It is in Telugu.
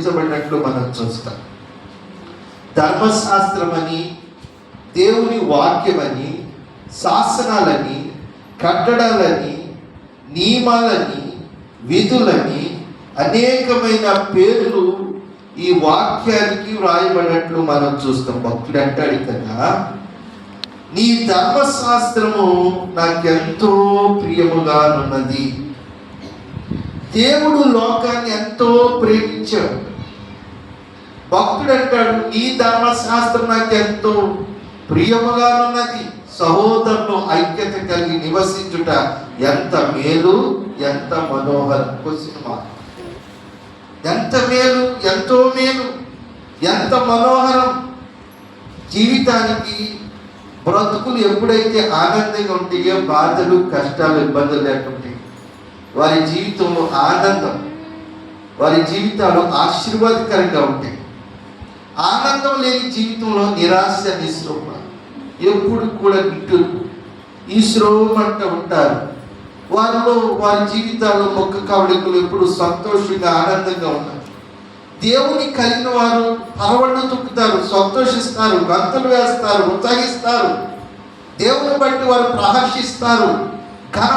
విభజించబడినట్లు మనం చూస్తాం. ధర్మశాస్త్రమని, దేవుని వాక్యమని, శాసనాలని, కట్టడాలని, నియమాలని, విధులని అనేకమైన పేర్లు ఈ వాక్యానికి వ్రాయబడినట్లు మనం చూస్తాం. భక్తుడు అంటాడు కదా, నీ ధర్మశాస్త్రము నాకెంతో ప్రియముగానున్నది. దేవుడు లోకాన్ని ఎంతో ప్రేమించాడు. భక్తుడు అంటాడు, నీ ధర్మశాస్త్రం నాకెంతో ప్రియముగానున్నది. సహోదరులు ఐక్యత కలిగి నివసించుట ఎంత మేలు, ఎంత మనోహరం. ఎంత మేలు, ఎంతో మేలు, ఎంత మనోహరం. జీవితానికి బ్రతుకులు ఎప్పుడైతే ఆనందంగా ఉంటాయో, బాధలు, కష్టాలు, ఇబ్బందులు లేకుంటాయి. వారి జీవితంలో ఆనందం, వారి జీవితాలు ఆశీర్వాదకరంగా ఉంటాయి. ఆనందం లేని జీవితంలో నిరాశ, నిస్పృహ, ఎప్పుడు కూడా నిట్టూర్పు, ఈశ్వరమంట ఉంటారు. వారిలో వారి జీవితాల్లో మొక్క కవళికలు ఎప్పుడు సంతోషంగా, ఆనందంగా ఉన్నారు. దేవుని కలిగిన వారు పరవళ్ళు తొక్కుతారు, సంతోషిస్తారు, గంతులు వేస్తారు, ఉత్సాహిస్తారు. దేవుని బట్టి వారు ప్రహర్షిస్తారు. ఘన